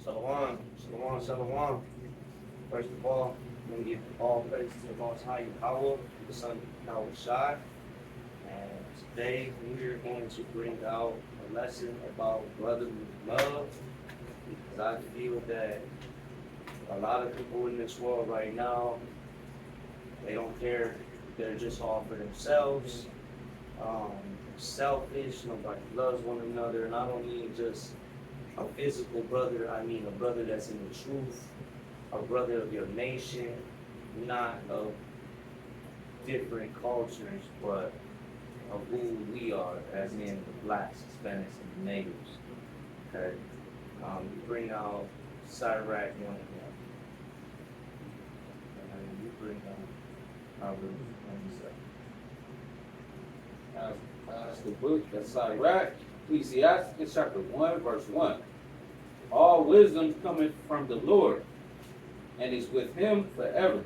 Shalom, shalom, shalom. First of all, let me give all praise to the Most High Yahweh, the Son of Yahweh Shai. And today we are going to bring out a lesson about brotherly love, because I feel that a lot of people in this world right now, they don't care. They're just all for themselves. Um, Selfish. Nobody loves one another. And I don't mean just a physical brother. I mean a brother that's in the truth, a brother of your nation, not of different cultures, but of who we are, as in the blacks, Hispanics, and the natives. Okay. You bring out Sirach 1 and you bring out Proverbs 27. That's the book, that's Sirach, Ecclesiastes chapter 1, verse 1. All wisdom cometh from the Lord, and is with him forever.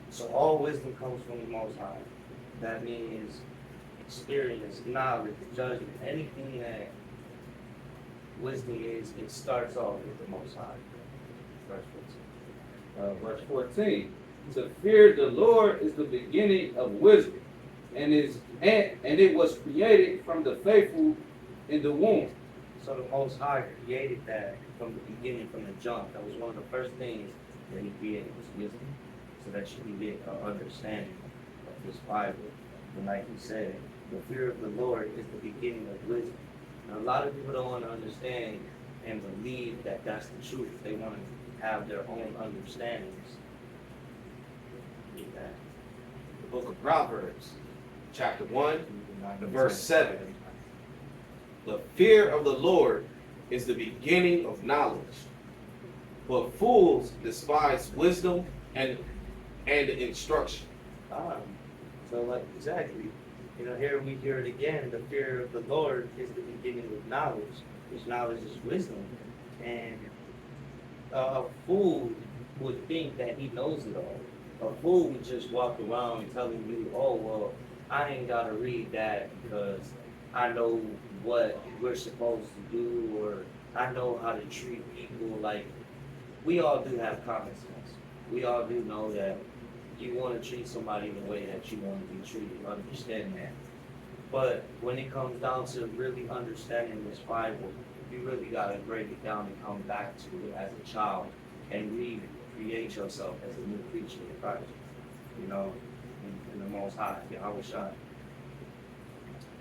So all wisdom comes from the Most High. That means experience, knowledge, judgment, anything that wisdom is, it starts off with the Most High. Verse 14. Verse 14. To fear the Lord is the beginning of wisdom, and it was created from the faithful in the womb. So the Most High created that from the beginning, from the jump. That was one of the first things that He created was wisdom, so that you can get an understanding of this Bible. And like He said, the fear of the Lord is the beginning of wisdom. Now, a lot of people don't want to understand and believe that that's the truth. They want to have their own understandings. Read that. The book of Proverbs, chapter 1, verse 7. The fear of the Lord is the beginning of knowledge, but fools despise wisdom and instruction. So like exactly, here we hear it again. The fear of the Lord is the beginning of knowledge, which knowledge is wisdom. And a fool would think that he knows it all. A fool would just walk around telling you, "Oh well, I ain't gotta read that because I know what we're supposed to do, or I know how to treat people." Like, we all do have common sense. We all do know that you want to treat somebody the way that you want to be treated. Understand that. But when it comes down to really understanding this Bible, you really gotta break it down and come back to it as a child and recreate yourself as a new creature in Christ. In the Most High, Yahweh Shai.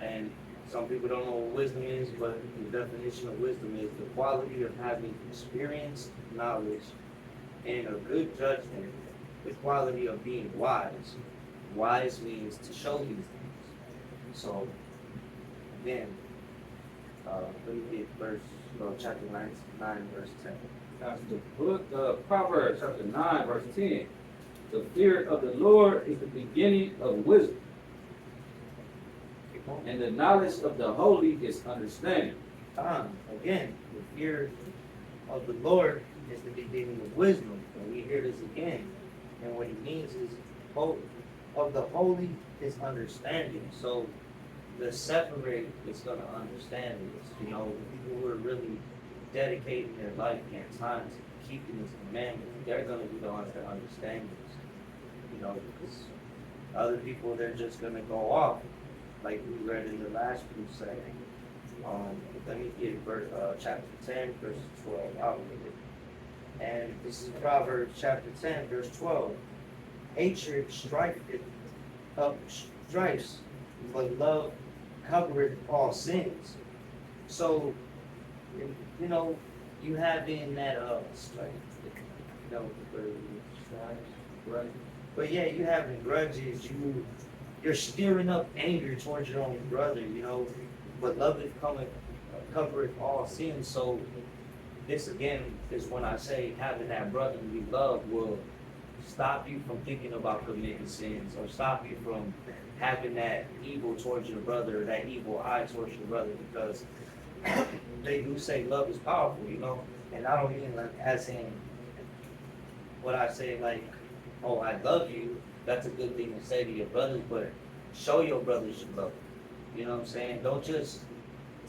And some people don't know what wisdom is, but the definition of wisdom is the quality of having experience, knowledge, and a good judgment, the quality of being wise. Wise means to show these things. So, again, let me get chapter 9, verse 10. That's the book of Proverbs chapter 9, verse 10. The fear of the Lord is the beginning of wisdom, and the knowledge of the holy is understanding. Again, the fear of the Lord is the beginning of wisdom. And we hear this again. And what he means is, of the holy is understanding. So the separate is going to understand this. The people who are really dedicating their life and time to keeping this commandment, they're going to be the ones that understand this. Because other people, they're just going to go off, like we read in the last few seconds. Let me get chapter 10, verse 12. I'll read it. And this is Proverbs chapter 10, verse 12. Hatred strifes, but love covereth all sins. So, you have in that strife, Right? but yeah, you having grudges, you're stirring up anger towards your own brother, but love is covereth all sins. So this again is when I say having that brotherly love will stop you from thinking about committing sins, or stop you from having that evil towards your brother, or that evil eye towards your brother, because they do say love is powerful, and I don't mean like as in what I say like, oh, I love you. That's a good thing to say to your brothers, but show your brothers you love them. You know what I'm saying? Don't just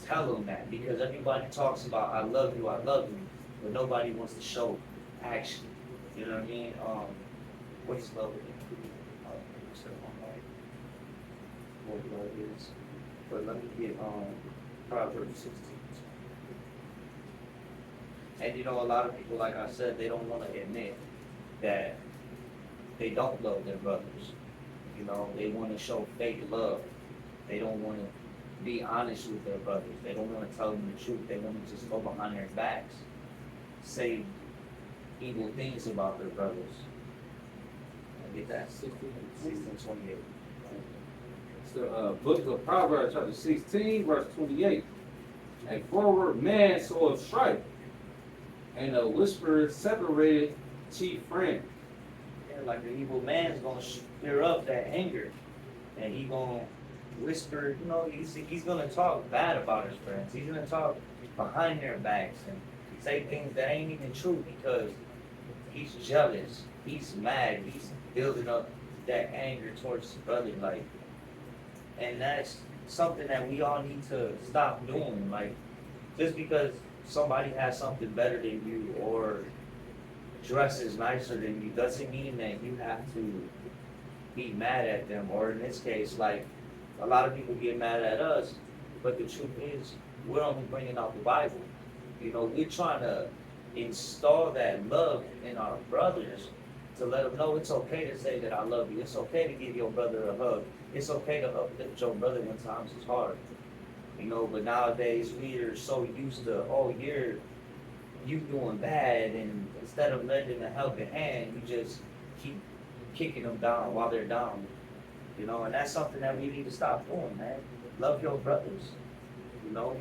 tell them that, because everybody talks about I love you, but nobody wants to show action. You know what I mean? What is love again? What love is. But let me get Proverbs 16. And you know, a lot of people, like I said, they don't want to admit that they don't love their brothers. You know, they want to show fake love. They don't want to be honest with their brothers. They don't want to tell them the truth. They want to just go behind their backs, say evil things about their brothers. I get that? 16:28. It's the book of Proverbs, chapter 16, verse 28. A forward man soweth strife, and a whisperer separated chief friend. Yeah, like the evil man's gonna stir up that anger, and he gonna whisper. You know, he's gonna talk bad about his friends. He's gonna talk behind their backs and say things that ain't even true because he's jealous. He's mad. He's building up that anger towards his brother, like, and that's something that we all need to stop doing. Like, just because somebody has something better than you or dresses nicer than you doesn't mean that you have to be mad at them. Or in this case, like, a lot of people get mad at us, but the truth is we're only bringing out the Bible. You know, we're trying to install that love in our brothers to let them know it's okay to say that I love you. It's okay to give your brother a hug. It's okay to uplift your brother when times is hard. You know, but nowadays we are so used to, oh, you doing bad, and instead of lending a helping hand, you just keep kicking them down while they're down. You know, and that's something that we need to stop doing, man. Love your brothers. You know,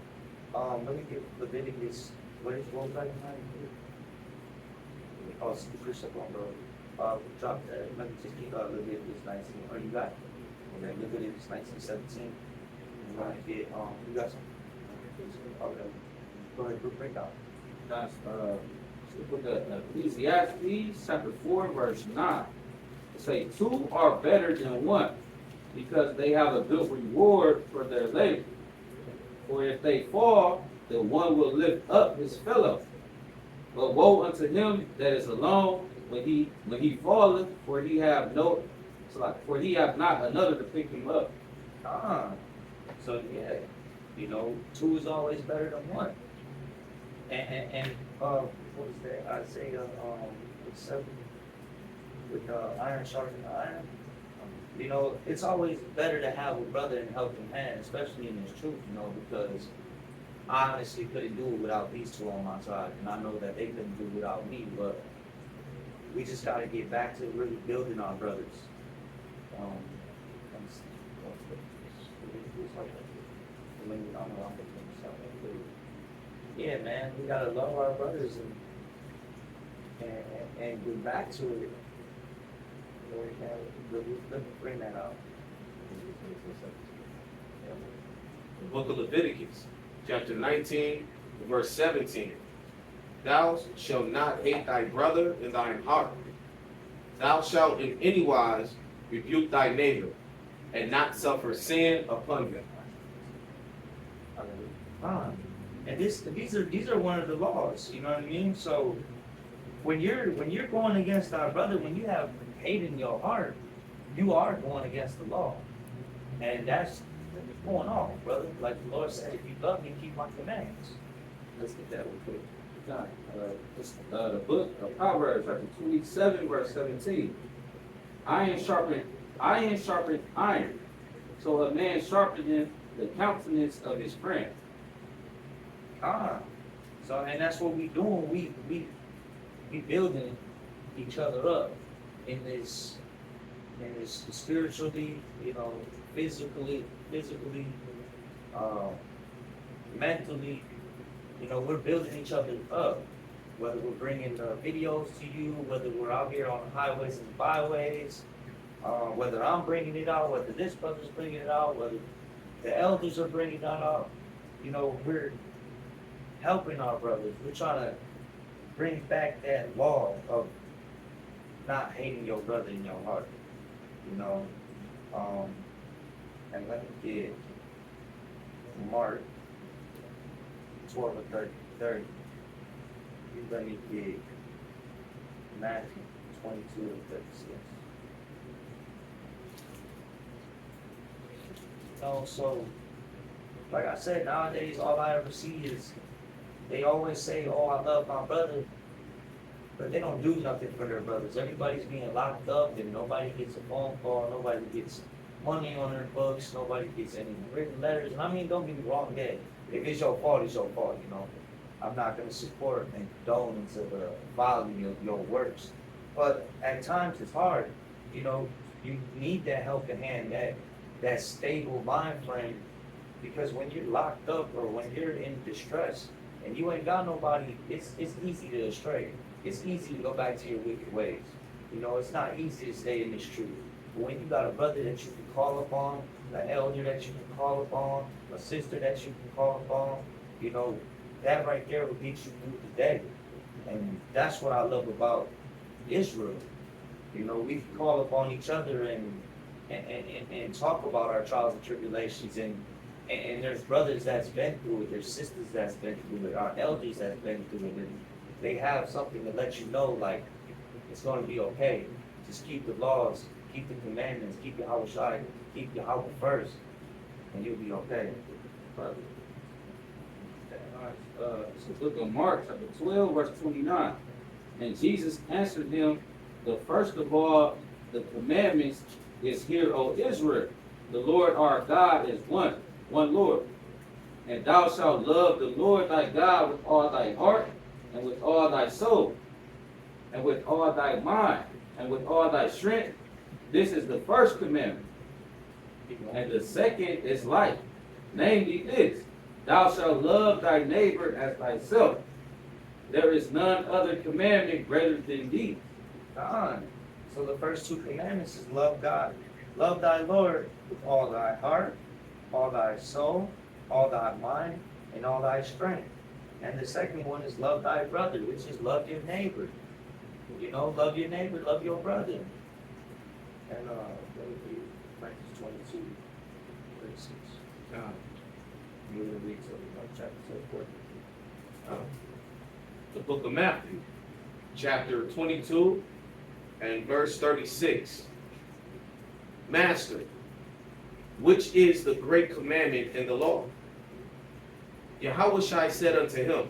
let me get Leviticus. What was that? Oh, Chris up on bro. Drop that. Let me just keep Leviticus 19. Oh, you got it? Okay, Leviticus 19:17. You want to get you got some? Okay. Go ahead, group breakdown. That's the book of Ecclesiastes, chapter 4, verse 9. It say, two are better than one, because they have a good reward for their labor. For if they fall, the one will lift up his fellow. But woe unto him that is alone when he falleth, for he have not another to pick him up. So yeah, you know, two is always better than one. And what was that? Isaiah with 7 with iron sharpening iron. You know, it's always better to have a brother and helping hand, especially in this truth. You know, because I honestly couldn't do it without these two on my side, and I know that they couldn't do it without me. But we just got to get back to really building our brothers. Yeah, man, we gotta love our brothers and get back to it. Let me bring that out. The book of Leviticus, chapter 19, verse 17. Thou shalt not hate thy brother in thine heart. Thou shalt in any wise rebuke thy neighbor, and not suffer sin upon him. And these are one of the laws, you know what I mean? So when you're going against our brother, when you have hate in your heart, you are going against the law. And that's going on, brother. Like the Lord said, if you love me, keep my commands. Let's get that real quick. The book of Proverbs, chapter 27, verse 17. Iron sharpened iron, so a man sharpeneth the countenance of his friend. So, and that's what we doing. We building each other up in this spiritually, you know, physically, mentally. You know, we're building each other up. Whether we're bringing videos to you, whether we're out here on the highways and byways, whether I'm bringing it out, whether this brother's bringing it out, whether the elders are bringing it out. You know, we're helping our brothers. We're trying to bring back that law of not hating your brother in your heart. You know, and let me get Mark 12 and 30. You let me get Matthew 22 and 36. So like I said, nowadays all I ever see is they always say, "Oh, I love my brother," but they don't do nothing for their brothers. Everybody's being locked up, and nobody gets a phone call, nobody gets money on their books, nobody gets any written letters. And I mean, don't get me wrong, yeah, if it's your fault, it's your fault. I'm not going to support and condone into the value of your works, but at times it's hard. You need that helping hand, that stable mind frame, because when you're locked up or when you're in distress and you ain't got nobody, it's easy to astray. It's easy to go back to your wicked ways. It's not easy to stay in this truth. But when you got a brother that you can call upon, an elder that you can call upon, a sister that you can call upon, that right there will get you through the day. And that's what I love about Israel. We can call upon each other and talk about our trials and tribulations, and there's brothers that's been through it, there's sisters that's been through it, our elders that's been through it, and they have something to let you know, like, it's going to be okay. Just keep the laws, keep the commandments, keep Yahweh Shai, keep Yahweh first, and you'll be okay. Brother. It's the book of Mark, chapter 12, verse 29. And Jesus answered them, "The first of all the commandments is, Hear, O Israel, the Lord our God is one Lord. And thou shalt love the Lord thy God with all thy heart, and with all thy soul, and with all thy mind, and with all thy strength. This is the first commandment. And the second is like, namely this, thou shalt love thy neighbor as thyself. There is none other commandment greater than these." So the first two commandments is love God, love thy Lord with all thy heart, all thy soul, all thy mind, and all thy strength. And the second one is love thy brother, which is love your neighbor. Love your neighbor, love your brother. And let me read Matthew 22, 36. You're going to read chapter 4. The book of Matthew, chapter 22 and verse 36. Master, which is the great commandment in the law? Yahweh Shai said unto him,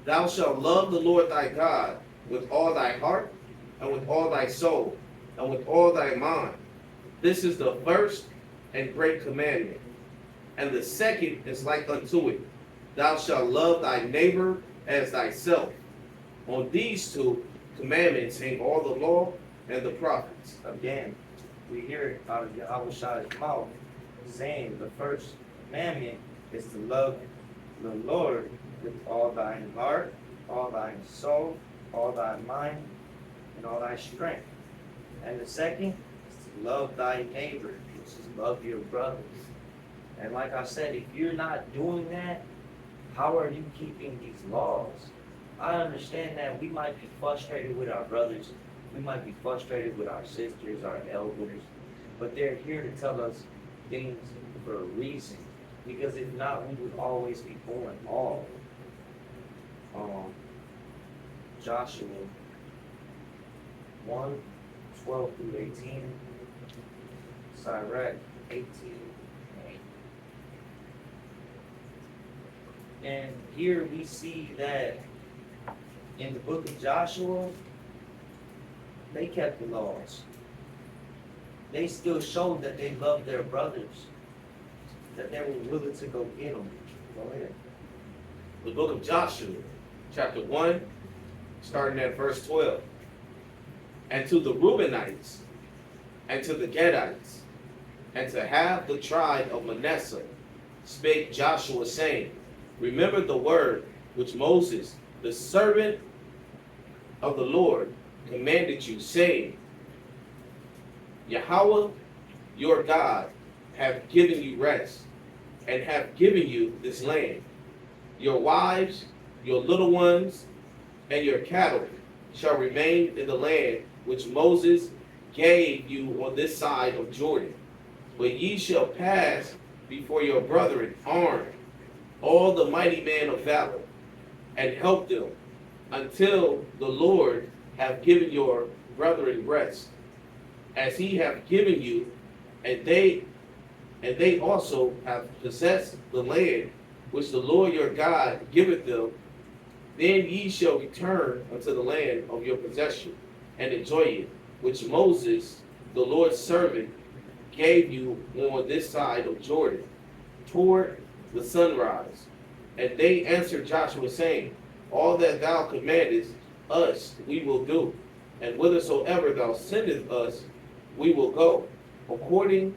Thou shalt love the Lord thy God with all thy heart, and with all thy soul, and with all thy mind. This is the first and great commandment. And the second is like unto it. Thou shalt love thy neighbor as thyself. On these two commandments hang all the law and the prophets. Again, we hear it out of Yahweh Shai's mouth saying the first commandment is to love the Lord with all thine heart, all thine soul, all thy mind, and all thy strength. And the second is to love thy neighbor, which is love your brothers. And like I said, if you're not doing that, how are you keeping these laws? I understand that we might be frustrated with our brothers, we might be frustrated with our sisters, our elders, but they're here to tell us things for a reason. Because if not, we would always be going off. Joshua 1, 12 through 18, Sirach 18. And here we see that in the book of Joshua, they kept the laws. They still showed that they loved their brothers, that they were willing to go get them. Go ahead. The book of Joshua, chapter 1, starting at verse 12. And to the Reubenites, and to the Gadites, and to half the tribe of Manasseh, spake Joshua, saying, Remember the word which Moses, the servant of the Lord, commanded you, saying, Yahweh, your God, hath given you rest, and hath given you this land. Your wives, your little ones, and your cattle shall remain in the land which Moses gave you on this side of Jordan. But ye shall pass before your brethren armed, all the mighty men of valor, and help them until the Lord have given your brethren rest, as he have given you, and they also have possessed the land which the Lord your God giveth them. Then ye shall return unto the land of your possession, and enjoy it, which Moses, the Lord's servant, gave you on this side of Jordan, toward the sunrise. And they answered Joshua, saying, all that thou commandest us we will do, and whithersoever thou sendest us we will go, according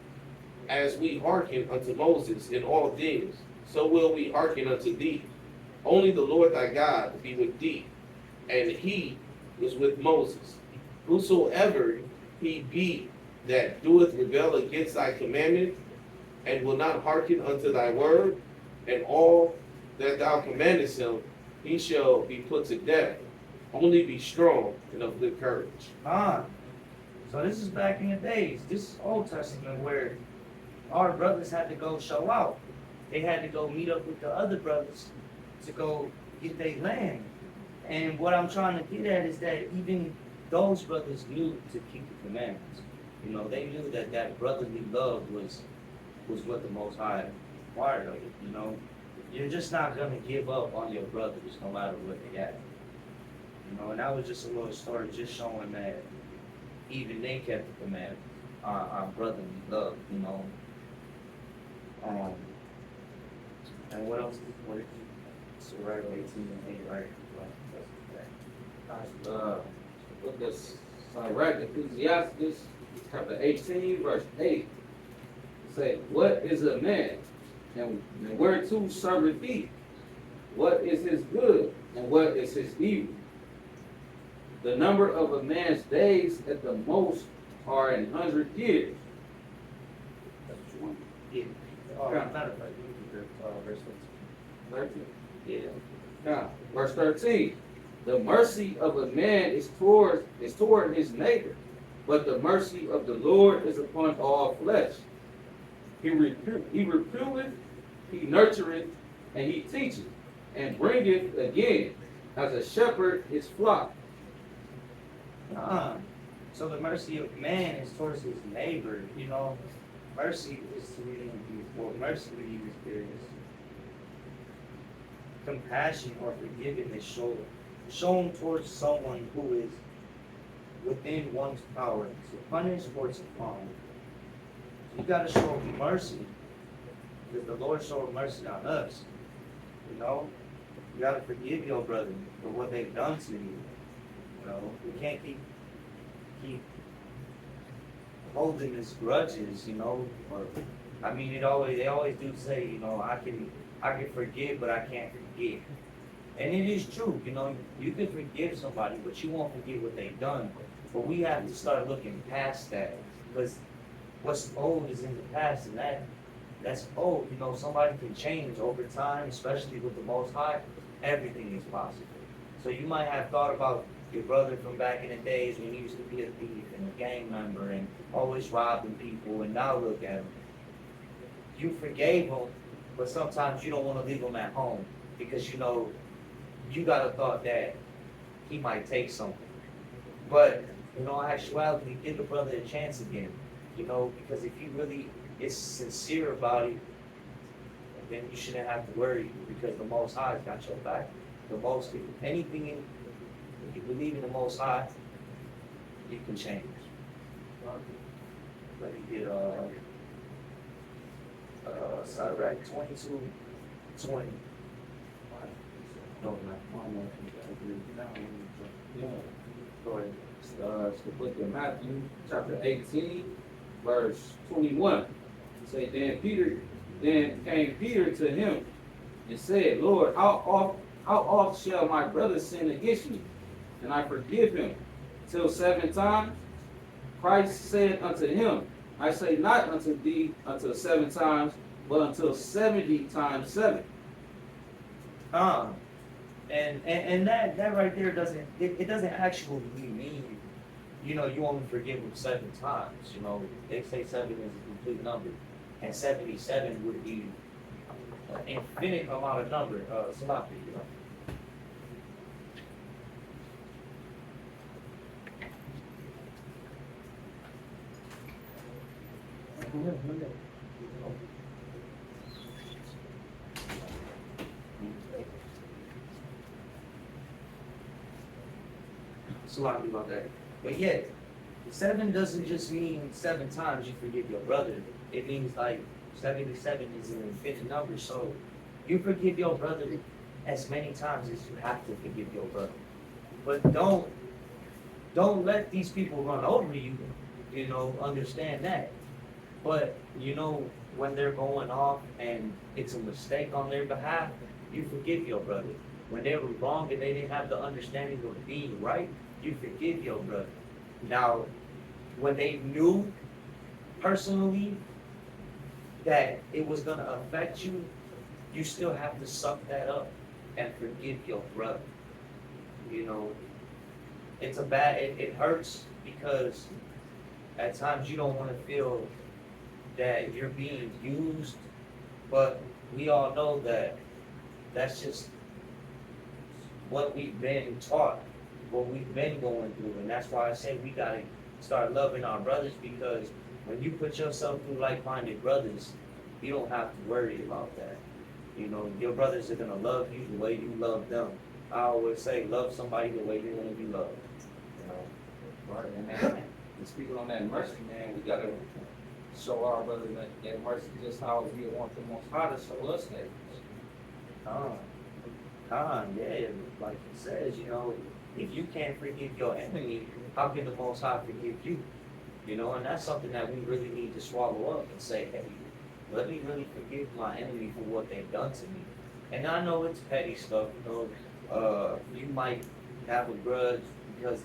as we hearken unto Moses in all things, so will we hearken unto thee. Only the Lord thy God be with thee, and he was with Moses. Whosoever he be that doeth rebel against thy commandment, and will not hearken unto thy word, and all that thou commandest him, he shall be put to death. Only be strong and of good courage. So this is back in the days. This is Old Testament where our brothers had to go show out. They had to go meet up with the other brothers to go get their land. And what I'm trying to get at is that even those brothers knew to keep the commandments. You know, they knew that that brotherly love was what the Most High required of it. You know, you're just not gonna give up on your brothers no matter what they at. You know, and that was just a little story just showing that even they kept the commandments, our brotherly love. You know. And what else? So right, 18 and 8, right? Look at right, Ecclesiastes chapter 18, verse 8. Say, what is a man, and whereto serveth he? What is his good, and what is his evil? The number of a man's days at the most are 100 years. Yeah. Matter of fact, verse 13. 13. Yeah. Now, verse 13. The mercy of a man is toward his neighbor, but the mercy of the Lord is upon all flesh. He reproveth, he nurtureth, and he teacheth, and bringeth again, as a shepherd his flock. So the mercy of man is towards his neighbor. You know, mercy is to me, well, mercy to you is compassion or forgiveness shown towards someone who is within one's power to punish or to harm. You gotta show mercy because the Lord showed mercy on us. You know, you gotta forgive your brother for what they've done to you. You know, we can't keep holding these grudges. You know, or I mean, they always do say, you know, I can forgive, but I can't forget. And it is true, you know, you can forgive somebody, but you won't forget what they've done. But we have to start looking past that, because what's old is in the past, and that's old. You know, somebody can change over time, especially with the Most High. Everything is possible. So you might have thought about your brother from back in the days when he used to be a thief and a gang member and always robbing people, and now look at him. You forgave him, but sometimes you don't want to leave him at home because, you know, you got a thought that he might take something. But, you know, in actuality, give the brother a chance again. You know, because if you really is sincere about it, then you shouldn't have to worry because the Most High's got your back. If you believe in the Most High, you can change. Let me get Sirach 22:20. No, Go ahead. It's the book of Matthew, chapter 18, verse 21. Say, then came Peter to him and said, Lord, how oft shall my brother sin against me, and I forgive him? Till 7 times? Christ said unto him, I say not unto thee until 7 times, but until 70 times 7. And that right there doesn't actually mean, you know, you only forgive them 7 times. You know, they say 7 is a complete number, and 77 would be an infinite amount of number. Stop it. It's a lot about that. But yeah, 7 doesn't just mean 7 times you forgive your brother. It means like 77 is an infinite number. So you forgive your brother as many times as you have to forgive your brother. But don't let these people run over you. You know, understand that. But you know, when they're going off and it's a mistake on their behalf, you forgive your brother. When they were wrong and they didn't have the understanding of being right, you forgive your brother. Now, when they knew personally that it was gonna affect you, you still have to suck that up and forgive your brother. You know, it's a bad, it hurts because at times you don't want to feel that you're being used, but we all know that that's just what we've been taught, what we've been going through, and that's why I say we gotta start loving our brothers, because when you put yourself through like-minded brothers, you don't have to worry about that. You know, your brothers are gonna love you the way you love them. I always say, love somebody the way you want to be loved. You know, Right, and man, and speaking on that mercy, man, we gotta show our brothers that mercy just how we want the Most High to show us that. Yeah, like it says, you know, if you can't forgive your enemy, how can the Most High forgive you? You know, and that's something that we really need to swallow up and say, hey, let me really forgive my enemy for what they've done to me. And I know it's petty stuff, you know, you might have a grudge because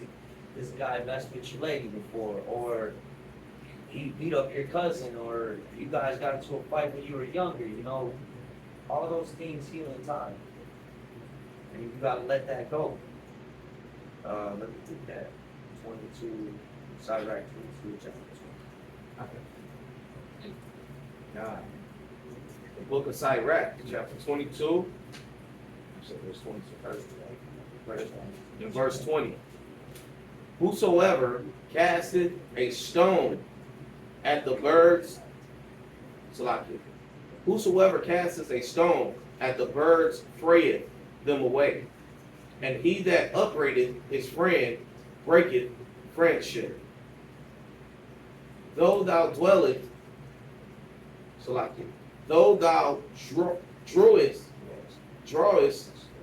this guy messed with your lady before, or he beat up your cousin, or you guys got into a fight when you were younger, you know. All those things heal in time. And you gotta let that go. Let me do that. 22, Sirach 22, chapter 2. God. The book of Sirach, chapter 22, verse 22, in verse 20. Whosoever casteth a stone at the birds, Salakia. Whosoever casteth a stone at the birds frayeth them away, and he that upbraideth his friend breaketh friendship. Though thou drawest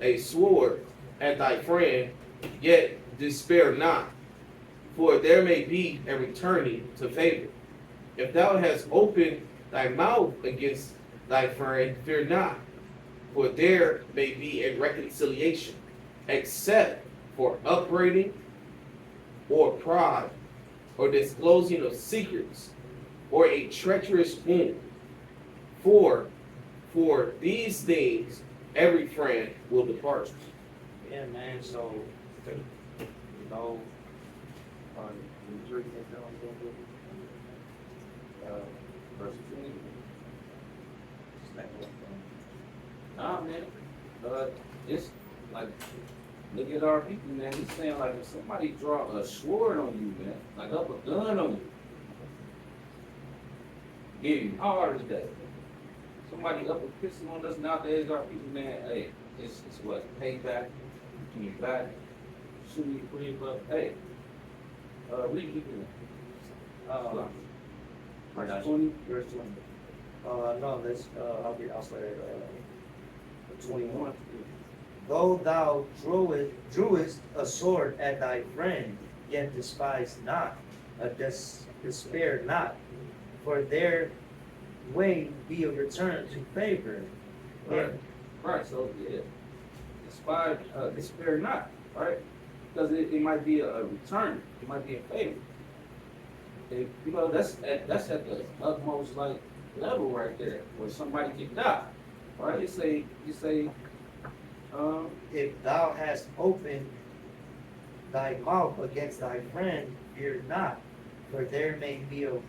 a sword at thy friend, yet despair not, for there may be a returning to favor. If thou hast opened thy mouth against thy friend, fear not, for there may be a reconciliation, except for upbraiding or pride, or disclosing of secrets, or a treacherous wound. For these things every friend will depart. Yeah, man, so, you know, Verse 20. Nah, man. It's like, look at our people, man. He's saying, like, if somebody draw a sword on you, man, like up a gun on you, give you, how hard is that? Somebody up a pistol on us nowadays, our people, man, hey, it's what? Payback, give you back, shoot you, put you up, hey. What are you doing? Verse 20, verse 20. No, I'll start at 21. Though thou drewest a sword at thy friend, yet despise not, despair not, for there way be a return to favor. Right, so yeah, despair not, right? Because it might be a return, it might be a favor. You know, that's at the utmost like level right there, where somebody can die. Right? You say, if thou hast opened thy mouth against thy friend, fear not, for there may be a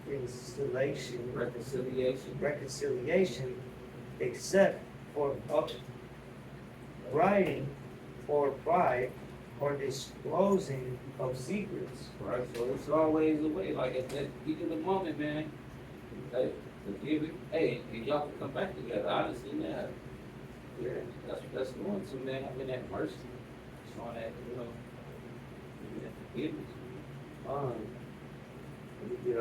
reconciliation, except for writing or pride or disclosing of secrets. Right, so it's always a way, like at that heat of the moment, man. Hey, forgive it. Hey, and y'all can come back together. Honestly, man. Yeah, that's going to, man. Having that mercy, showing that, giving that forgiveness. Let me get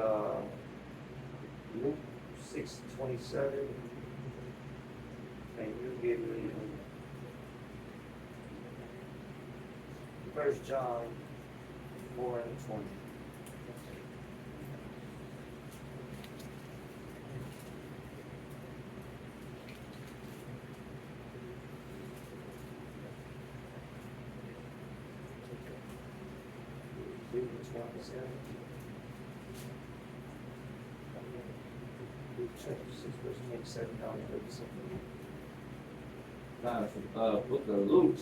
Luke 6:27, and you give me 1 John 4:20. Luke 27. Luke chapter 6, verse 27 down to 37. Book of Luke,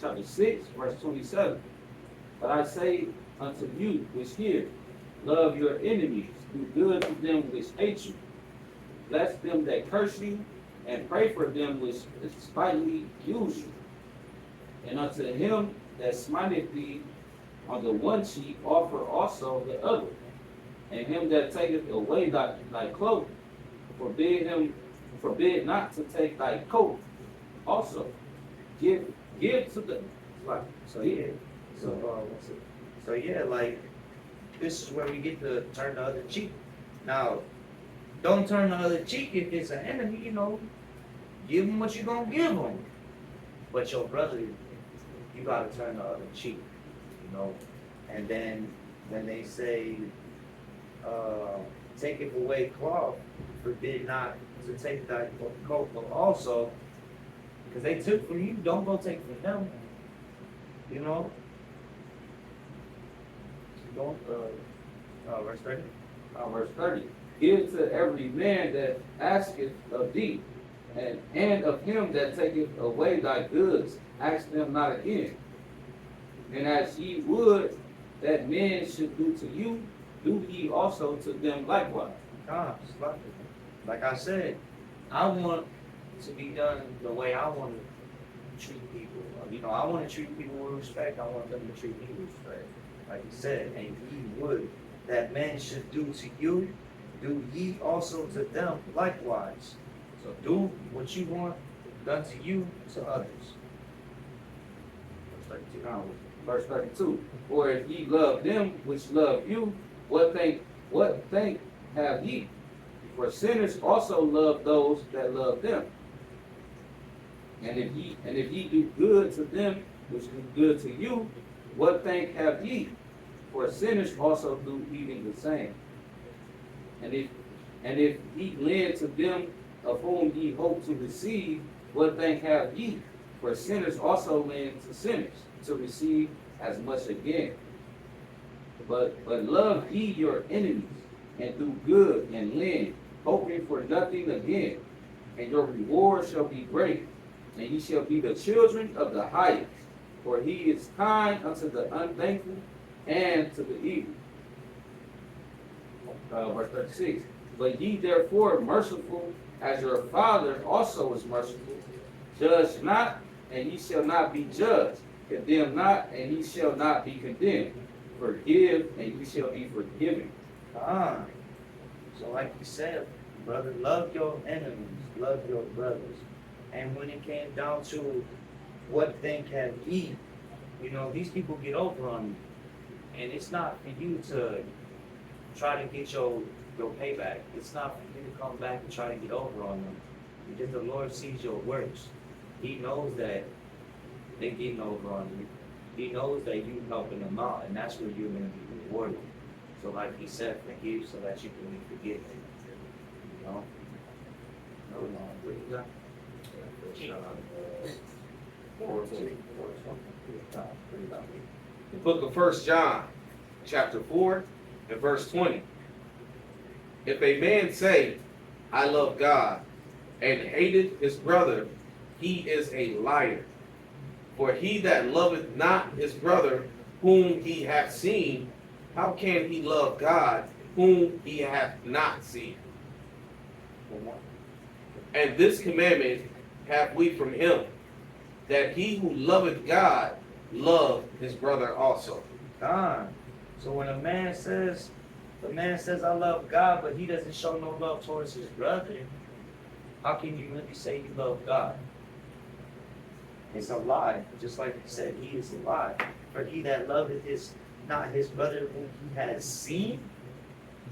chapter 6, verse 27. But I say unto you which hear, love your enemies, do good to them which hate you, bless them that curse you, and pray for them which spitefully use you. And unto him that smiteth thee on the one cheek, offer also the other. And him that taketh away thy cloak, forbid not to take thy coat also. Give to the like. So yeah, so yeah, like this is where we get to turn the other cheek. Now, don't turn the other cheek if it's an enemy. Give them what you gonna give them. But your brother, you gotta turn the other cheek. And then when they say, taketh away cloth, forbid not to take thy coat, but also, because they took from you, don't go take from them. Don't, verse 30. Verse 30. Give to every man that asketh of thee, and of him that taketh away thy goods, ask them not again. And as ye would that men should do to you, do ye also to them likewise. Like I said, I want to be done the way I want to treat people. I want to treat people with respect. I want them to treat me with respect. Like he said, and ye would that men should do to you, do ye also to them likewise. So do what you want done to you to others. Verse 32. For if ye love them which love you, what thank have ye? For sinners also love those that love them. And if ye do good to them which do good to you, what thank have ye? For sinners also do even the same. And if ye lend to them of whom ye hope to receive, what thank have ye? For sinners also lend to sinners to receive as much again. But love ye your enemies, and do good and lend, hoping for nothing again. And your reward shall be great, and ye shall be the children of the highest. For he is kind unto the unthankful and to the evil. Verse 36. But ye therefore merciful, as your Father also is merciful. Judge not, and ye shall not be judged. Condemn not, and ye shall not be condemned. Forgive, and ye shall be forgiven. So like you said, brother, love your enemies, love your brothers. And when it came down to what thing have ye, these people get over on you. And it's not for you to try to get your payback. It's not for you to come back and try to get over on them. Because the Lord sees your works. He knows that they're getting over on you. He knows that you helping them out, and that's where you're going to be rewarded. So like he said, forgive so that you can be forgiven. The book of 1 John, chapter 4, and verse 20. If a man say, I love God, and hateth his brother, he is a liar. For he that loveth not his brother whom he hath seen, how can he love God whom he hath not seen? And this commandment have we from him, that he who loveth God love his brother also. God. So when the man says, I love God, but he doesn't show no love towards his brother, how can you really say you love God? It's a lie. Just like he said, he is a lie. For he that loveth is not his brother whom he has seen.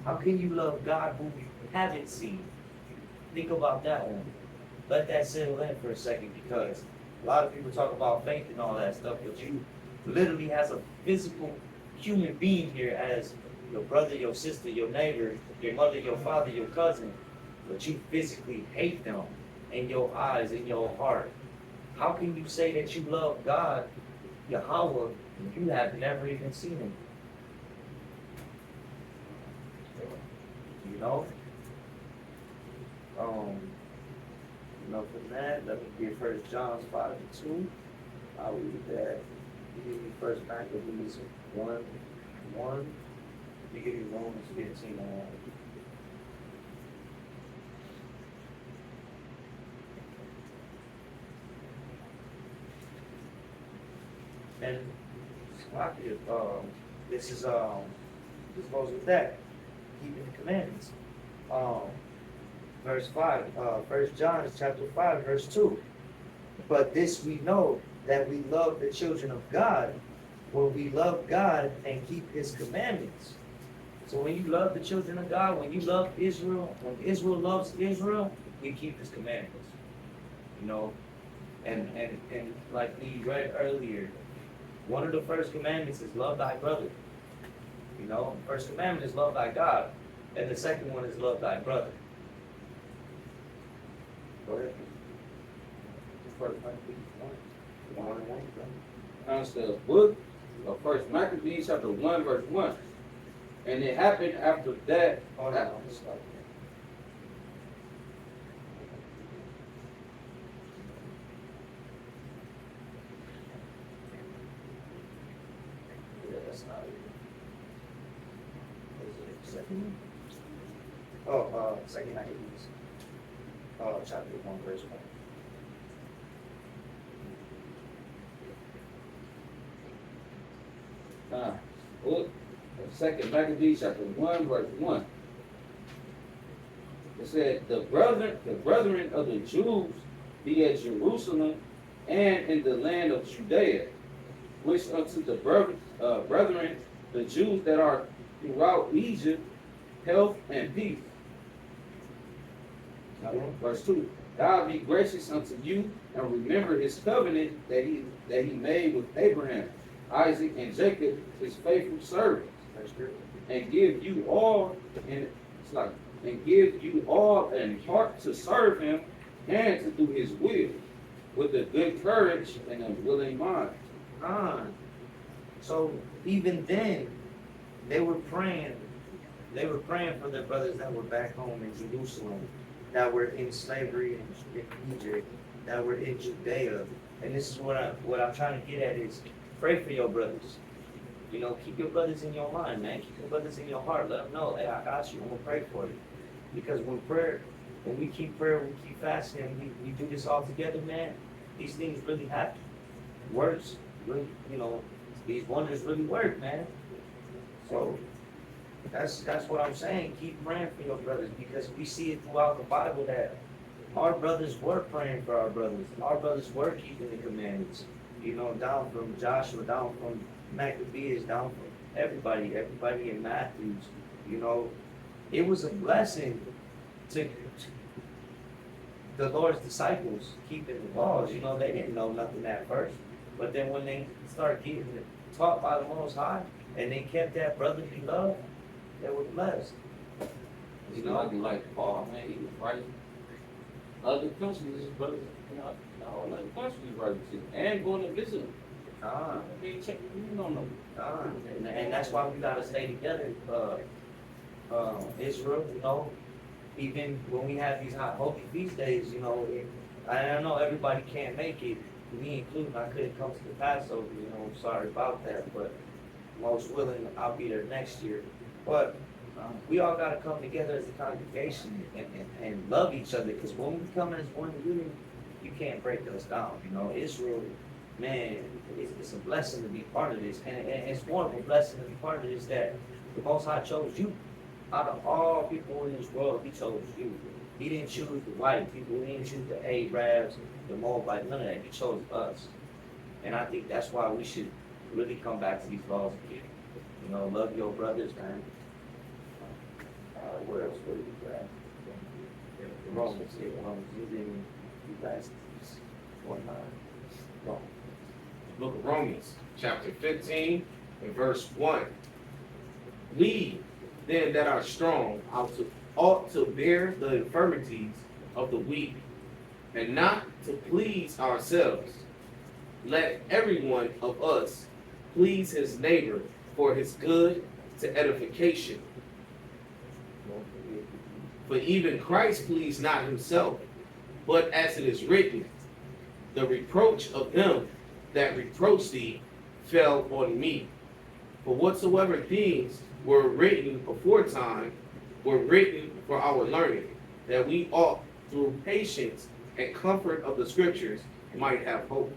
How can you love God whom you haven't seen? Think about that one. Let that settle in for a second, because a lot of people talk about faith and all that stuff, but you literally has a physical human being here as your brother, your sister, your neighbor, your mother, your father, your cousin, but you physically hate them in your eyes, in your heart. How can you say that you love God, Yahweh, if you have never even seen him? You know? From that, let me get 1 John 5:2. I'll read that. You give me first Maccabees 1:1. You give me Romans 15:1. And this goes with that, keeping the commandments. Verse 5, 1 John chapter 5, verse 2. But this we know, that we love the children of God, when we love God and keep his commandments. So when you love the children of God, when you love Israel, when Israel loves Israel, we keep his commandments. You know, and like we read earlier, one of the first commandments is love thy brother. You know, first commandment is love thy God, and the second one is love thy brother. Go ahead. The book of First Maccabees chapter 1 verse 1. And it happened after that. Hold on, I'm just like, yeah, that's not it. Is it second? Oh, second Maccabees. Chapter 1, verse 1. Book of Second Maccabees chapter 1 verse 1. It said, the brethren of the Jews be at Jerusalem and in the land of Judea, which unto the brethren, the Jews that are throughout Egypt, health and peace. Verse 2. God be gracious unto you, and remember his covenant that he made with Abraham, Isaac, and Jacob, his faithful servants, and give you all an heart to serve him and to do his will, with a good courage and a willing mind. So even then, they were praying for their brothers that were back home in Jerusalem, that were in slavery in Egypt, that were in Judea. And this is what I'm trying to get at is pray for your brothers. You know, keep your brothers in your mind, man. Keep your brothers in your heart. Let them know, hey, I got you. I'm gonna pray for you. Because when we keep prayer, we keep fasting, and we do this all together, man, these things really happen. Works, really, you know, these wonders really work, man. So that's what I'm saying. Keep praying for your brothers, because we see it throughout the Bible that our brothers were praying for our brothers. Our brothers were keeping the commandments. You know, down from Joshua, down from Maccabees, down from everybody in Matthews. You know, it was a blessing to the Lord's disciples keeping the laws. You know, they didn't know nothing at first, but then when they started getting taught by the Most High and they kept that brotherly love, they were blessed. You know, like Paul, man, he was right. Other countries, his brothers, all other countries right to, and going to visit them. And that's why we gotta stay together, Israel. You know, even when we have these hot holy feast days, you know, I know everybody can't make it, me included. I couldn't come to the Passover. You know, I'm sorry about that, but most willing, I'll be there next year. But We all got to come together as a congregation and love each other, because when we come as one unit, you can't break us down. You know, Israel, man, it's a blessing to be part of this, and it's more of a blessing to be part of this that the Most High chose you. Out of all people in this world, He chose you. He didn't choose the white people. He didn't choose the Arabs, the Moabites, none of that. He chose us, and I think that's why we should really come back to these laws again. You know, love your brothers, man. Where else would we grab? Romans, using you guys 1:9. Romans. Book of Romans, chapter 15, and verse 1. We then that are strong ought to bear the infirmities of the weak, and not to please ourselves. Let every one of us please his neighbor for his good to edification. For even Christ pleased not himself, but as it is written, the reproach of him that reproached thee fell on me. For whatsoever things were written aforetime were written for our learning, that we ought through patience and comfort of the scriptures might have hope.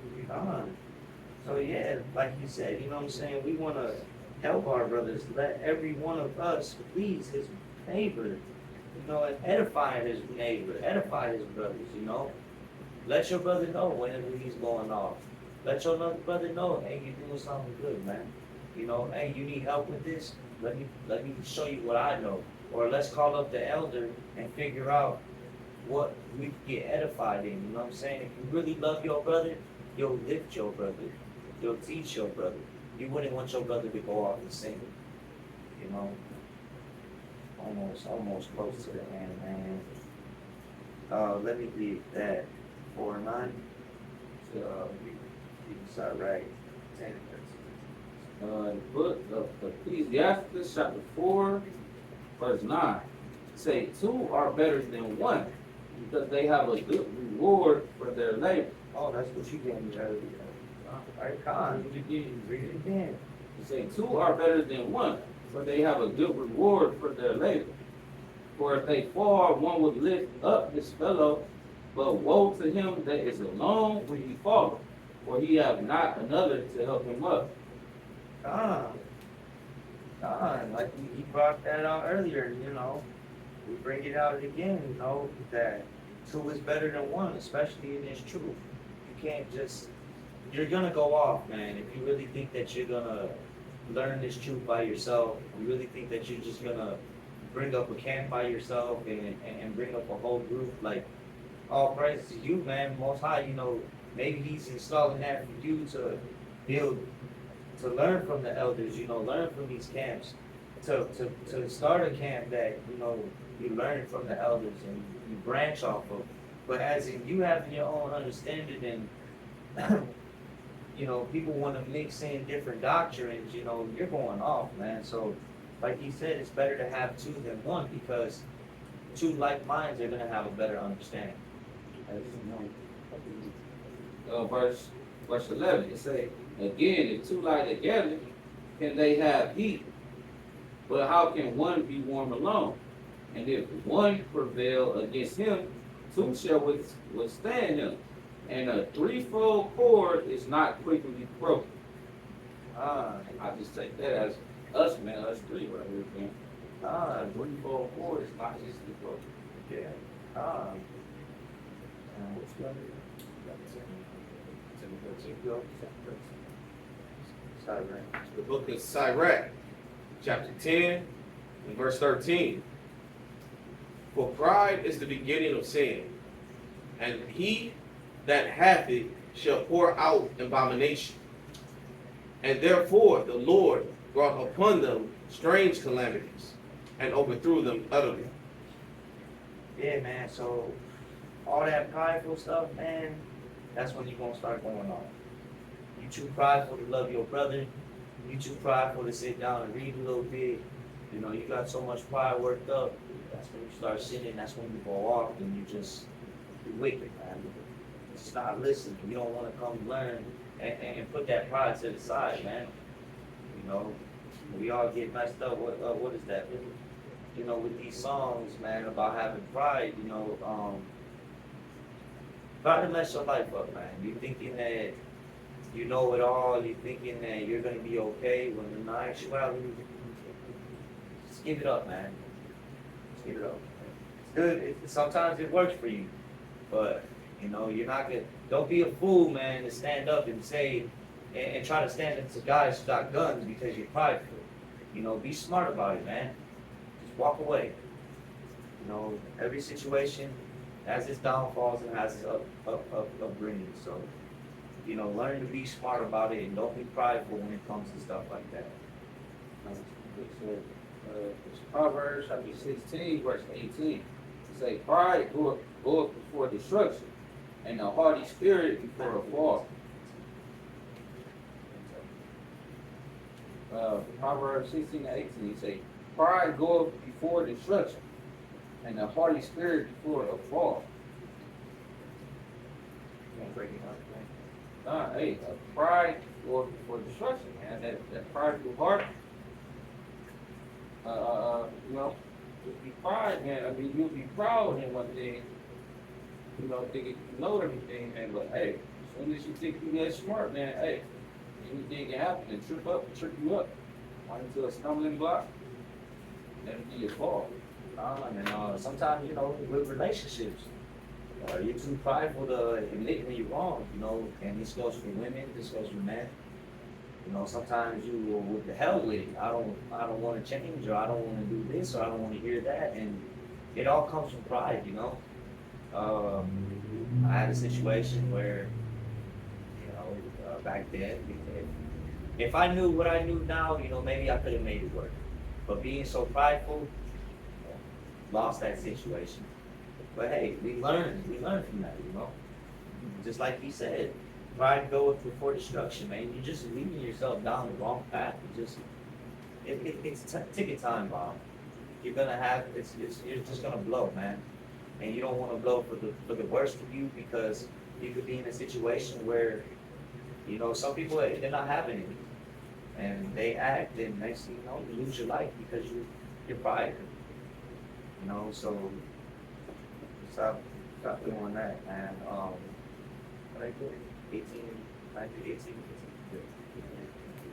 So yeah, like you said, you know what I'm saying? We want to help our brothers. Let every one of us please his neighbor, you know, and edify his neighbor, edify his brothers, you know. Let your brother know whenever he's going off. Let your brother know, hey, you're doing something good, man. You know, hey, you need help with this? Let me show you what I know. Or let's call up the elder and figure out what we can get edified in. You know what I'm saying? If you really love your brother, you'll lift your brother. You'll teach your brother. You wouldn't want your brother to go off and sing. You know? Almost close to the end, man. Let me read that 4:9. So you can start right. 10. The book of Ecclesiastes, chapter 4, verse 9. Say, two are better than one, because they have a good reward for their labor. Oh, that's what you gave me earlier. All right, Con, read it again. Say, two are better than one, for they have a good reward for their labor. For if they fall, one would lift up his fellow, but woe to him that is alone when he falleth, for he have not another to help him up. Like he brought that out earlier, you know. We bring it out again, you know, that two is better than one, especially in this truth. You can't just, you're gonna go off, man. If you really think that you're gonna learn this truth by yourself, you really think that you're just gonna bring up a camp by yourself and bring up a whole group, like, all praise to you, man, Most High, you know, maybe he's installing that for you to build, to learn from the elders, you know, learn from these camps, to start a camp that, you know, you learn from the elders and you branch off of. But as in you having your own understanding and, you know, people want to mix in different doctrines, you know, you're going off, man. So, like he said, it's better to have two than one, because two like minds are going to have a better understanding. Verse 11, it say, again, if two lie together, can they have heat? But how can one be warm alone? And if one prevail against him, two shall withstand him. And a threefold cord is not quickly broken. I just take that as us, man, us three right here, man. A threefold cord is not easily broken. Yeah. The book of Sirach, chapter 10, and verse 13. For pride is the beginning of sin, and he that hath it shall pour out abomination. And therefore the Lord brought upon them strange calamities, and overthrew them utterly. Yeah, man, so all that prideful stuff, man, that's when you're going to start going on. You too prideful to love your brother. You too prideful to sit down and read a little bit. You know, you got so much pride worked up. That's when you start sinning. That's when you go off and you're wicked, man. Just not listening. You don't want to come learn and put that pride to the side, man. You know, we all get messed up. What is that? you know, with these songs, man, about having pride, you know, try to mess your life up, man. You thinking that you know it all, you thinking that you're gonna be okay, when in actuality, just give it up, man. Just give it up. It's good. Sometimes it works for you, but you know, you're not gonna. Don't be a fool, man, to stand up and say and try to stand up to guys who got guns because you're prideful. You know, be smart about it, man. Just walk away. You know, every situation has its downfalls and has its upbringing. So, you know, learn to be smart about it and don't be prideful when it comes to stuff like that. It's Proverbs chapter 16, verse 18. It say, pride goeth before destruction, and a haughty spirit before a fall. Proverbs 16 and 18, it say, pride goeth before destruction, and a haughty spirit before a fall. Can't break it up, man. Hey, pride goeth before destruction, man. That prideful heart, you know, just be pride, man. I mean, you'll be proud in one thing, you know, thinking you know everything, man. But hey, as soon as you think you're that smart, man, hey, anything can happen and trip you up, run into a stumbling block, that'll be your fault. And sometimes, you know, with relationships, you're too prideful to admit when you're wrong, you know, and this goes for women, this goes for men. You know, sometimes you will, with the hell with it. I don't want to change, or I don't want to do this, or I don't want to hear that, and it all comes from pride, you know. I had a situation where, you know, back then, if I knew what I knew now, you know, maybe I could have made it work. But being so prideful, lost that situation. But hey, we learned from that, you know. Just like he said, pride goeth before destruction, man. You're just leading yourself down the wrong path. It's ticket time bomb. You're gonna have you're just gonna blow, man. And you don't want to blow for the worst of you, because you could be in a situation where, you know, some people, they're not having it, and they act, and next thing you know, you lose your life because you're prideful. You know, so stop doing that, man. What I do? 18, 18,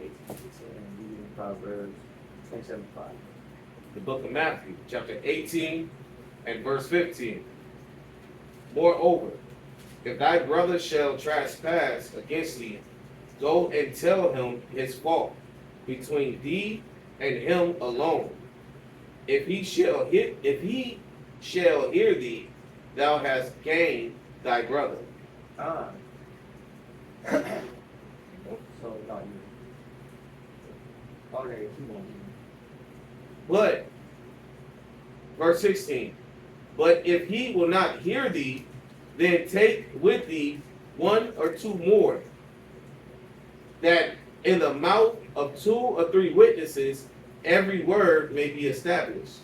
and reading Proverbs 27:5. The book of Matthew, chapter 18 and verse 15. Moreover, if thy brother shall trespass against thee, go and tell him his fault between thee and him alone. If he shall hear thee, thou hast gained thy brother. So no, you. Okay, keep on. But, verse 16, but if he will not hear thee, then take with thee one or two more, that in the mouth of 2 or 3 witnesses every word may be established.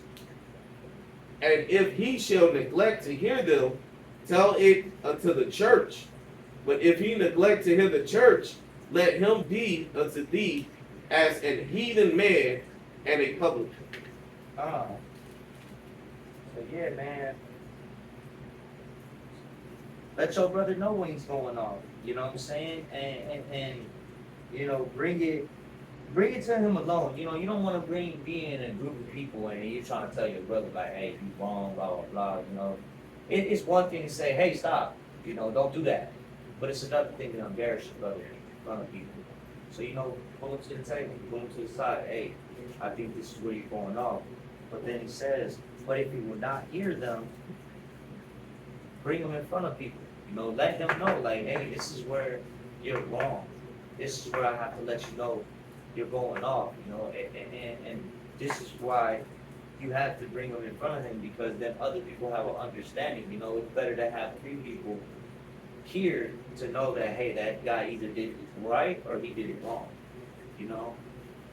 And if he shall neglect to hear them, tell it unto the church. But if he neglect to hear the church, let him be unto thee as an heathen man and a publican. So yeah, man. Let your brother know when he's going off. You know what I'm saying? And you know, bring it to him alone. You know, you don't want to be in a group of people and you're trying to tell your brother like, hey, you wrong, blah blah blah. You know, it's one thing to say, hey, stop. You know, don't do that. But it's another thing to embarrass your brother in front of people. So you know, pull him to the table, pull him to the side. Hey, I think this is where you're going off. But then he says, but if he will not hear them, bring them in front of people. You know, let them know, like, hey, this is where you're wrong. This is where I have to let you know you're going off, you know, and this is why you have to bring them in front of him, because then other people have an understanding. You know, it's better to have 3 people here to know that, hey, that guy either did it right or he did it wrong, you know.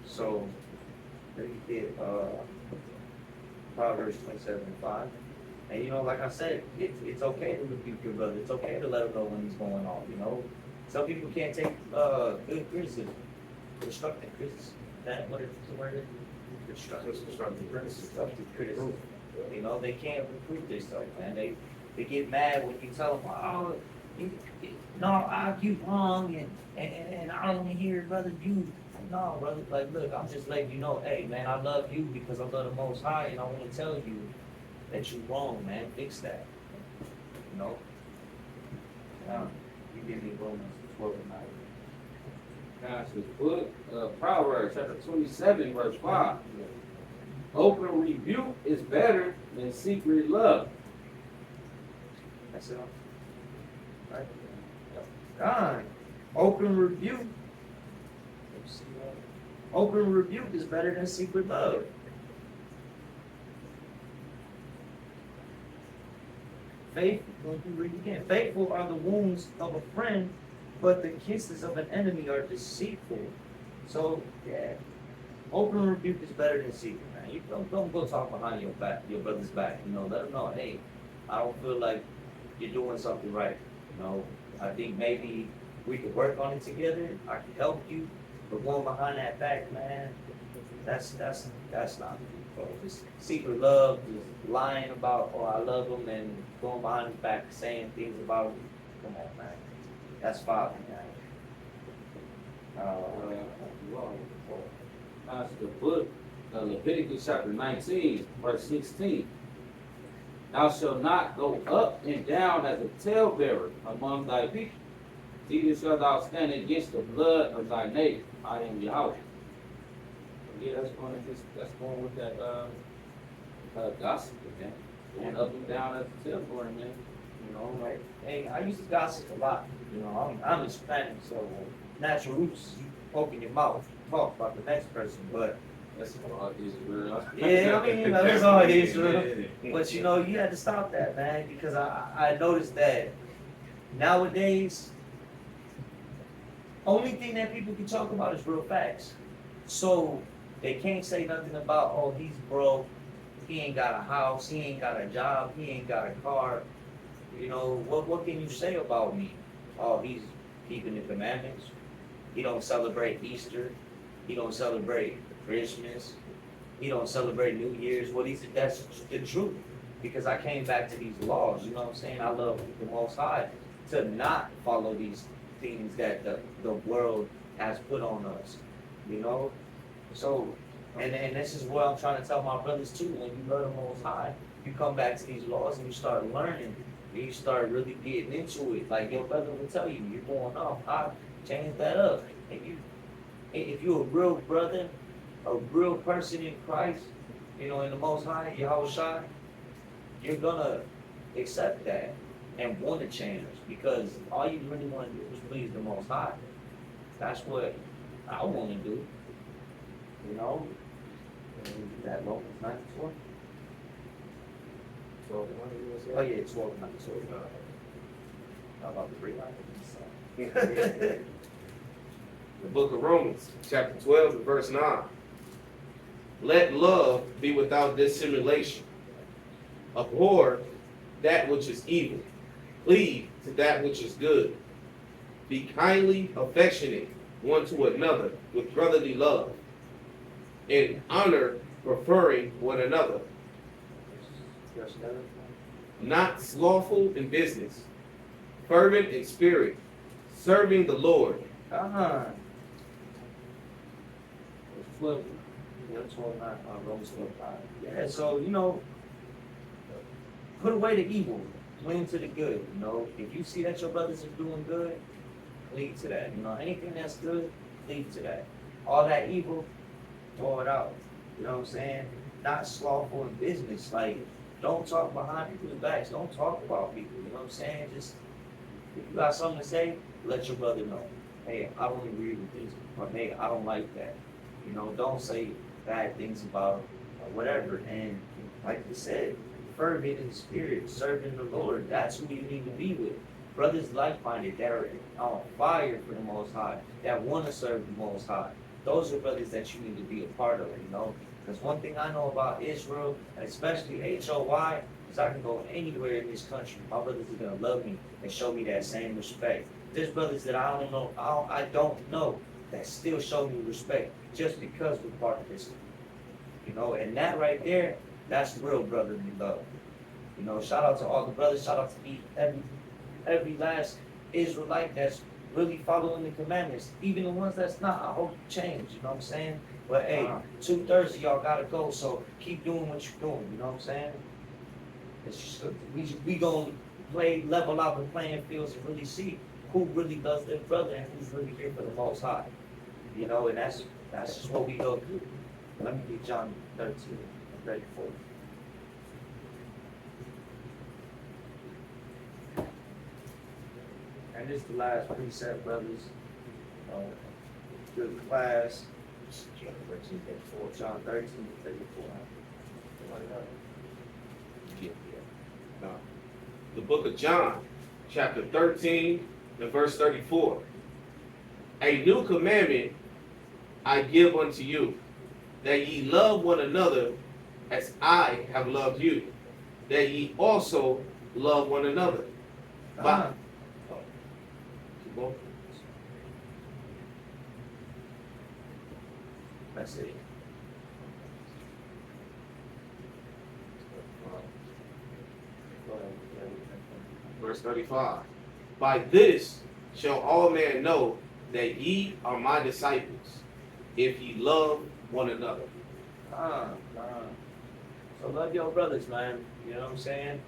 So there you get Proverbs 27:5. And you know, like I said, it's okay to rebuke your brother. It's okay to let him know when he's going off, you know. Some people can't take good criticism, constructive criticism. That what it's the word is? constructive criticism. You know, they can't recruit themselves, man. They get mad when you tell them, oh, no, you wrong, and I don't want to hear brother you. No, brother, like, look, I'm just letting you know, hey, man, I love you because I love the Most High, and I want to tell you that you wrong, man. Fix that. You know? You give me Romans 12 and 9. Now, it's the book of Proverbs, chapter 27, verse 5. Open rebuke is better than secret love. That's it. Right? God, open rebuke. Open rebuke is better than secret love. Faithful, read again. Faithful are the wounds of a friend, but the kisses of an enemy are deceitful. So, yeah, open rebuke is better than secret, man. You don't go talk behind your back, your brother's back. You know, let them know, hey, I don't feel like you're doing something right. You know, I think maybe we could work on it together. I can help you, but going behind that back, man, that's not. Bro. Just secret love, just lying about, oh, I love him, and going behind his back saying things about him. Come on, man. That's father, man. That's the book of Leviticus chapter 19, verse 16. Thou shalt not go up and down as a talebearer among thy people. Neither shalt thou stand against the blood of thy neighbor. I am Yahweh. Yeah, that's going with that gossip, man. Going up and down as a talebearer, man. You know, like, hey, I used to gossip a lot. You know, I'm Hispanic, so natural roots, you open your mouth, talk about the next person, but That's all Israel. yeah, I mean, that's all it is, bro. But you know, you had to stop that, man, because I noticed that nowadays, only thing that people can talk about is real facts. So they can't say nothing about, oh, he's broke, he ain't got a house, he ain't got a job, he ain't got a car. You know, what can you say about me? Oh, he's keeping the commandments. He don't celebrate Easter. He don't celebrate Christmas. He don't celebrate New Year's. Well, that's the truth. Because I came back to these laws, you know what I'm saying? I love the Most High to not follow these things that the world has put on us, you know? So, and this is what I'm trying to tell my brothers too. When you love the Most High, you come back to these laws and you start learning. And you start really getting into it. Like your brother will tell you, you're going off. I change that up. And if you're a real brother, a real person in Christ, you know, in the Most High, Yahweh Shai, you're gonna accept that and want to change because all you really want to do is please the Most High. That's what I want to do. You know, that Romans 94. Oh yeah, 12 nights. How about the 3 nights? The book of Romans, chapter 12, and verse 9. Let love be without dissimulation. Abhor that which is evil. Cleave to that which is good. Be kindly affectionate one to another with brotherly love. In honor, preferring one another. Not slothful in business. Fervent in spirit. Serving the Lord. Romans 12:9. Yeah, so you know, put away the evil, cling to the good. You know, if you see that your brothers are doing good, cling to that. You know, anything that's good, cling to that. All that evil, throw it out. You know what I'm saying? Not slothful in business. Like, don't talk behind people's backs. Don't talk about people. You know what I'm saying? Just if you got something to say, let your brother know. Hey, I don't agree with this, or hey, I don't like that. You know, don't say bad things about him or whatever. And like you said, fervent in spirit, serving the Lord. That's who you need to be with. Brothers like-minded that are on fire for the Most High, that want to serve the Most High. Those are brothers that you need to be a part of, you know. Because one thing I know about Israel, and especially HOY, is I can go anywhere in this country. My brothers are going to love me and show me that same respect. There's brothers that I don't know that still show me respect just because we're part of this. You know, and that right there, that's real brotherly love. You know, shout out to all the brothers, shout out to every last Israelite that's really following the commandments. Even the ones that's not, I hope you change, you know what I'm saying? But hey, 2 Thursday y'all gotta go, so keep doing what you're doing, you know what I'm saying? It's just, we gonna level out the playing fields and really see who really loves their brother and who's really here for the Most High. You know, and that's just what we go through. Let me get John 13, 34. And this is the last precept, brothers. Good class. John 13, 34. Now, the book of John, chapter 13, and verse 34. A new commandment I give unto you, that ye love one another as I have loved you, that ye also love one another. By, keep going. That's it. Verse 35. By this shall all men know that ye are my disciples, if ye love one another. So love your brothers, man. You know what I'm saying?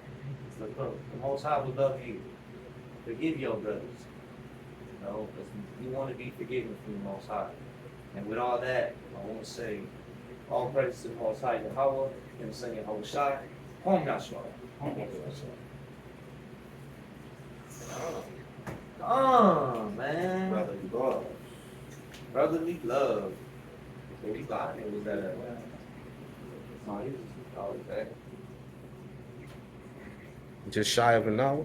The Most High will love you. Forgive your brothers. You know, because you want to be forgiven from the Most High. And with all that, I want to say, all praise to the Most High Yahweh, and sing it Hoshai, Hom Yashua. Oh, man. Brotherly love. Brotherly love. What we got? It was that. No, he was always back. Just shy of an hour.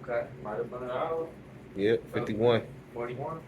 Okay, might have been an hour. Yep, 51. 41.